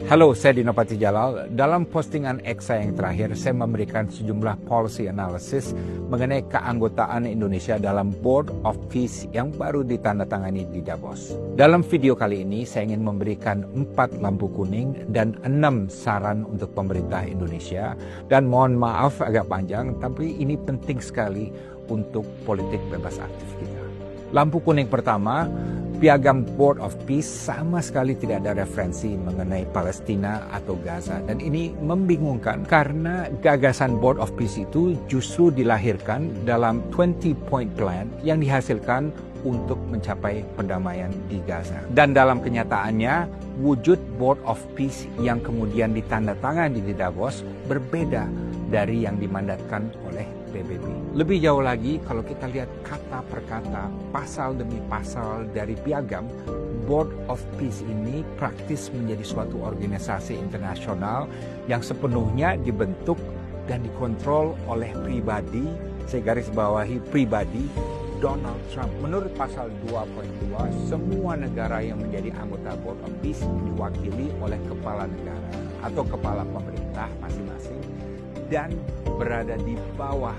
Halo, saya Dino Patijalal. Dalam postingan X saya yang terakhir, saya memberikan sejumlah policy analysis mengenai keanggotaan Indonesia dalam Board of Peace yang baru ditandatangani di Davos. Dalam video kali ini, saya ingin memberikan 4 lampu kuning dan 6 saran untuk pemerintah Indonesia. Dan mohon maaf agak panjang, tapi ini penting sekali untuk politik bebas aktif kita. Lampu kuning pertama, Piagam Board of Peace sama sekali tidak ada referensi mengenai Palestina atau Gaza. Dan ini membingungkan karena gagasan Board of Peace itu justru dilahirkan dalam 20-point plan yang dihasilkan untuk mencapai perdamaian di Gaza. Dan dalam kenyataannya, wujud Board of Peace yang kemudian ditandatangani di Davos berbeda dari yang dimandatkan oleh PBB. Lebih jauh lagi, kalau kita lihat kata per kata, pasal demi pasal dari piagam, Board of Peace ini praktis menjadi suatu organisasi internasional yang sepenuhnya dibentuk dan dikontrol oleh pribadi, saya garis bawahi pribadi, Donald Trump. Menurut pasal 2.2, semua negara yang menjadi anggota Board of Peace diwakili oleh kepala negara atau kepala pemerintah masing-masing dan berada di bawah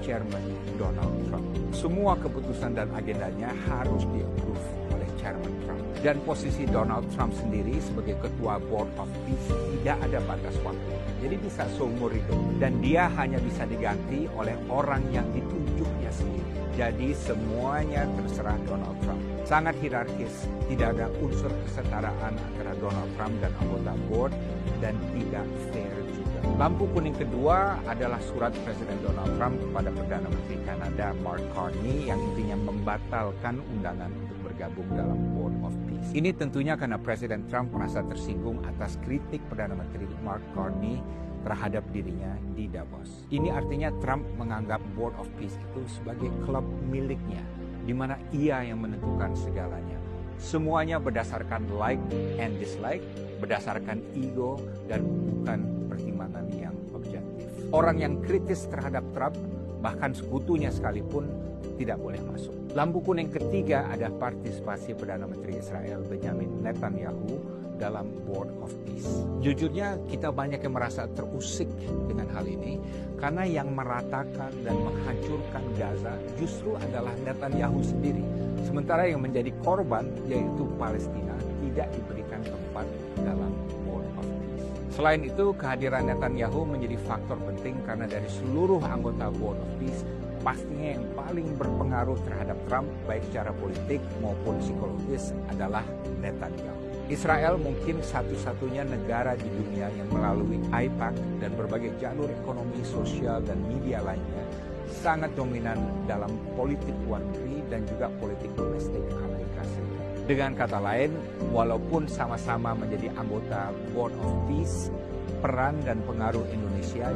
Chairman Donald Trump. Semua keputusan dan agendanya harus di-approve oleh Chairman Trump. Dan posisi Donald Trump sendiri sebagai ketua Board of Peace tidak ada batas waktu. Jadi bisa seumur hidup. Dan dia hanya bisa diganti oleh orang yang ditunjuknya sendiri. Jadi semuanya terserah Donald Trump. Sangat hierarkis, tidak ada unsur kesetaraan antara Donald Trump dan anggota board, dan tidak fair juga. Lampu kuning kedua adalah surat Presiden Donald Trump kepada Perdana Menteri Kanada Mark Carney yang intinya membatalkan undangan untuk bergabung dalam Board of Peace. Ini tentunya karena Presiden Trump merasa tersinggung atas kritik Perdana Menteri Mark Carney terhadap dirinya di Davos. Ini artinya Trump menganggap Board of Peace itu sebagai klub miliknya, di mana ia yang menentukan segalanya. Semuanya berdasarkan like and dislike, berdasarkan ego, dan bukan pertimbangan yang objektif. Orang yang kritis terhadap Trump, bahkan sekutunya sekalipun, tidak boleh masuk. Lampu kuning ketiga ada partisipasi Perdana Menteri Israel Benjamin Netanyahu dalam Board of Peace. Jujurnya kita banyak yang merasa terusik dengan hal ini karena yang meratakan dan menghancurkan Gaza justru adalah Netanyahu sendiri. Sementara yang menjadi korban yaitu Palestina tidak diberikan tempat dalam Board of Peace. Selain itu, kehadiran Netanyahu menjadi faktor penting karena dari seluruh anggota Board of Peace pastinya yang paling berpengaruh terhadap Trump baik secara politik maupun psikologis adalah Netanyahu. Israel mungkin satu-satunya negara di dunia yang melalui AIPAC dan berbagai jalur ekonomi, sosial, dan media lainnya sangat dominan dalam politik luar negeri dan juga politik domestik Amerika Serikat. Dengan kata lain, walaupun sama-sama menjadi anggota Board of Peace, peran dan pengaruh Indonesia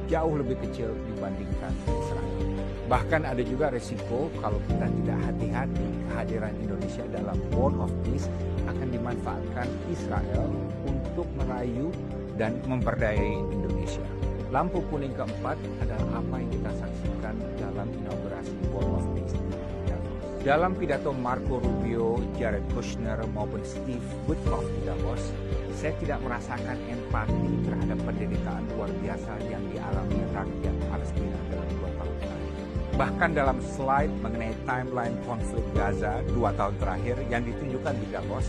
jauh lebih kecil dibandingkan Israel. Bahkan ada juga resiko kalau kita tidak hati-hati, kehadiran Indonesia dalam Board of Peace akan dimanfaatkan Israel untuk merayu dan memperdayai Indonesia. Lampu kuning keempat adalah apa yang kita saksikan dalam inaugurasi Board of Peace di Davos. Dalam pidato Marco Rubio, Jared Kushner maupun Steve Witkoff di Davos, saya tidak merasakan empati terhadap penderitaan luar biasa yang dialami rakyat Palestina dalam 2 tahun terakhir. Bahkan dalam slide mengenai timeline konflik Gaza 2 tahun terakhir yang ditunjukkan di Davos,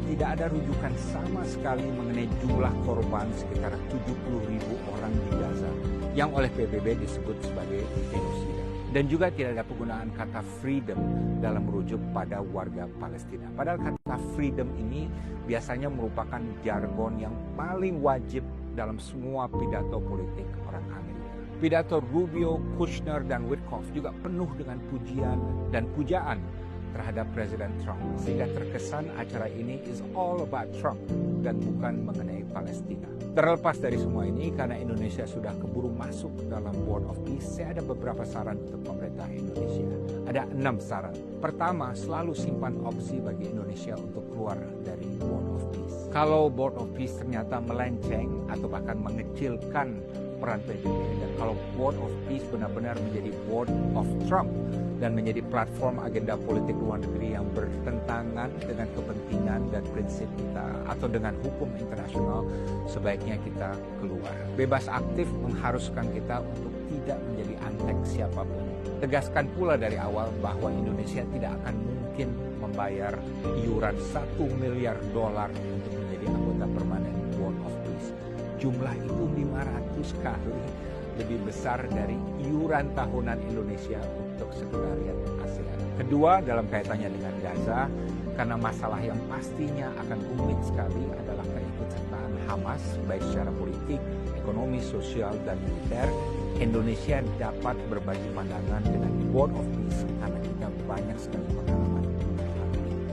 tidak ada rujukan sama sekali mengenai jumlah korban sekitar 70.000 orang di Gaza yang oleh PBB disebut sebagai genosida. Dan juga tidak ada penggunaan kata freedom dalam merujuk pada warga Palestina. Padahal kata freedom ini biasanya merupakan jargon yang paling wajib dalam semua pidato politik orang Amerika. Pidato Rubio, Kushner, dan Witkoff juga penuh dengan pujian dan pujaan terhadap Presiden Trump. Sehingga terkesan acara ini is all about Trump dan bukan mengenai Palestina. Terlepas dari semua ini, karena Indonesia sudah keburu masuk dalam Board of Peace, saya ada beberapa saran untuk pemerintah Indonesia. Ada 6 saran. Pertama, selalu simpan opsi bagi Indonesia untuk keluar dari Board of Peace. Kalau Board of Peace ternyata melenceng atau bahkan mengecilkan peran PBB, dan kalau Board of Peace benar-benar menjadi Board of Trump, dan menjadi platform agenda politik luar negeri yang bertentangan dengan kepentingan dan prinsip kita atau dengan hukum internasional, sebaiknya kita keluar. Bebas aktif mengharuskan kita untuk tidak menjadi antek siapapun. Tegaskan pula dari awal bahwa Indonesia tidak akan mungkin membayar iuran $1 miliar untuk menjadi anggota permanen Board of Peace. Jumlah itu 500 kali lebih besar dari iuran tahunan Indonesia untuk sekretariat ASEAN. Kedua, dalam kaitannya dengan Gaza, karena masalah yang pastinya akan rumit sekali adalah keikutsertaan Hamas, baik secara politik, ekonomi, sosial, dan militer. Indonesia dapat berbagi pandangan dengan Board of Peace karena kita banyak sekali pengalaman.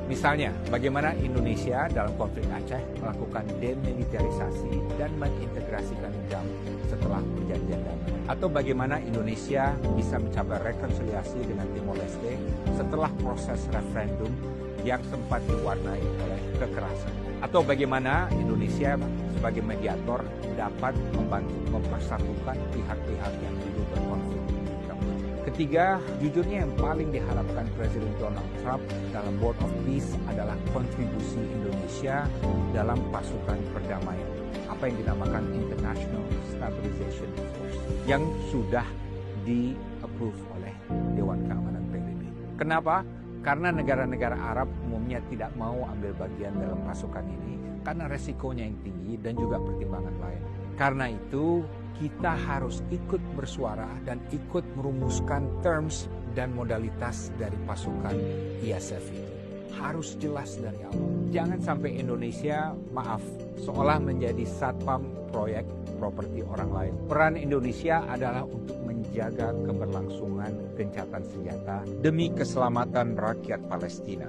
Misalnya, bagaimana Indonesia dalam konflik Aceh melakukan demilitarisasi dan mengintegrasikan DAM setelah perjanjian damai. Atau bagaimana Indonesia bisa mencapai rekonsiliasi dengan Timor Leste setelah proses referendum yang sempat diwarnai oleh kekerasan. Atau bagaimana Indonesia sebagai mediator dapat membantu mempersatukan pihak-pihak yang dulu berkonflik. Ketiga, jujurnya yang paling diharapkan Presiden Donald Trump dalam Board of Peace adalah kontribusi Indonesia dalam pasukan perdamaian, apa yang dinamakan International Stabilization Force, yang sudah di-approve oleh Dewan Keamanan PBB. Kenapa? Karena negara-negara Arab umumnya tidak mau ambil bagian dalam pasukan ini karena resikonya yang tinggi dan juga pertimbangan lain. Karena itu, kita harus ikut bersuara dan ikut merumuskan terms dan modalitas dari pasukan ISF itu. Harus jelas dari awal. Jangan sampai Indonesia, seolah menjadi satpam proyek properti orang lain. Peran Indonesia adalah untuk menjaga keberlangsungan gencatan senjata demi keselamatan rakyat Palestina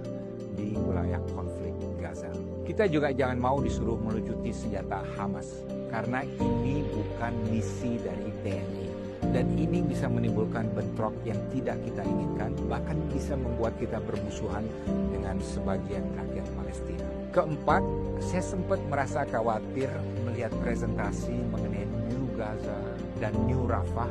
di wilayah konflik Gaza. Kita juga jangan mau disuruh melucuti senjata Hamas, karena ini bukan misi dari TNI. Dan ini bisa menimbulkan bentrok yang tidak kita inginkan, bahkan bisa membuat kita bermusuhan dengan sebagian rakyat Palestina. Keempat, saya sempat merasa khawatir melihat presentasi mengenai New Gaza dan New Rafah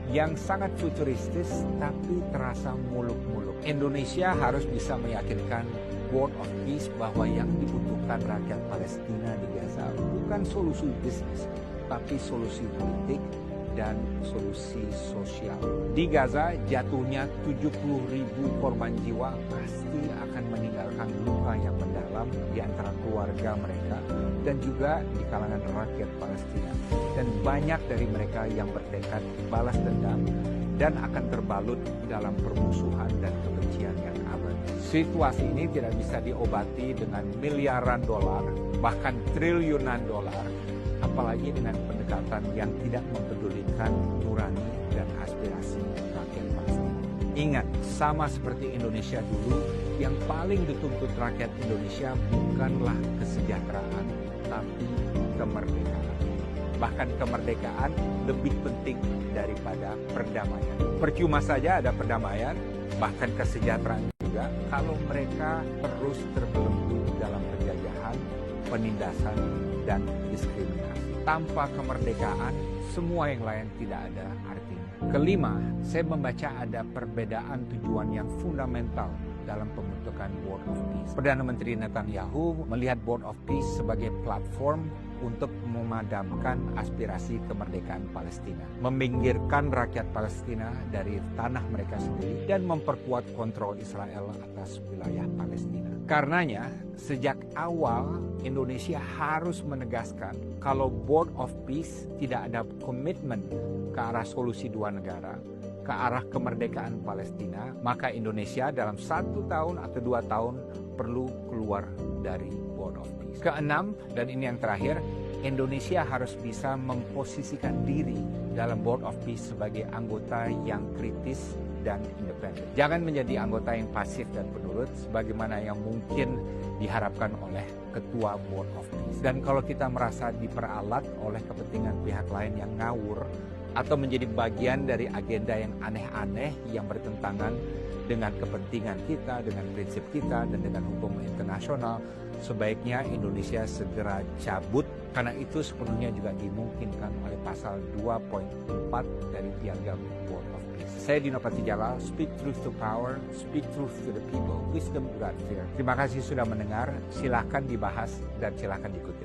yang sangat futuristis tapi terasa muluk-muluk. Indonesia harus bisa meyakinkan Board of Peace bahwa yang dibutuhkan rakyat Palestina di Gaza bukan solusi bisnis, tapi solusi politik dan solusi sosial. Di Gaza, jatuhnya 70.000 korban jiwa pasti akan meninggalkan luka yang mendalam di antara keluarga mereka dan juga di kalangan rakyat Palestina. Dan banyak dari mereka yang bertekad balas dendam dan akan terbalut dalam permusuhan dan kebencian yang abadi. Situasi ini tidak bisa diobati dengan miliaran dolar, bahkan triliunan dolar, apalagi dengan pendekatan yang tidak mempedulikan nurani dan aspirasi rakyat Palestina. Ingat, sama seperti Indonesia dulu, yang paling dituntut rakyat Indonesia bukanlah kesejahteraan, tapi kemerdekaan. Bahkan kemerdekaan lebih penting daripada perdamaian. Percuma saja ada perdamaian, bahkan kesejahteraan juga, kalau mereka terus terbelenggu dalam penjajahan, penindasan, dan diskriminasi. Tanpa kemerdekaan, semua yang lain tidak ada artinya. Kelima, saya membaca ada perbedaan tujuan yang fundamental dalam pembentukan Board of Peace. Perdana Menteri Netanyahu melihat Board of Peace sebagai platform untuk memadamkan aspirasi kemerdekaan Palestina, meminggirkan rakyat Palestina dari tanah mereka sendiri, dan memperkuat kontrol Israel atas wilayah Palestina. Karenanya, sejak awal Indonesia harus menegaskan kalau Board of Peace tidak ada komitmen ke arah solusi dua negara, ke arah kemerdekaan Palestina, maka Indonesia dalam 1 tahun atau 2 tahun perlu keluar dari Board of Peace. Keenam, dan ini yang terakhir, Indonesia harus bisa memposisikan diri dalam Board of Peace sebagai anggota yang kritis dan independen. Jangan menjadi anggota yang pasif dan penurut sebagaimana yang mungkin diharapkan oleh ketua Board of Peace. Dan kalau kita merasa diperalat oleh kepentingan pihak lain yang ngawur atau menjadi bagian dari agenda yang aneh-aneh yang bertentangan dengan kepentingan kita, dengan prinsip kita, dan dengan hukum internasional, sebaiknya Indonesia segera cabut, karena itu sepenuhnya juga dimungkinkan oleh pasal 2.4 dari Piagam Board of Peace. Saya Dino Patijala, speak truth to power, speak truth to the people, wisdom God fear. Terima kasih sudah mendengar, silahkan dibahas dan silahkan diikuti.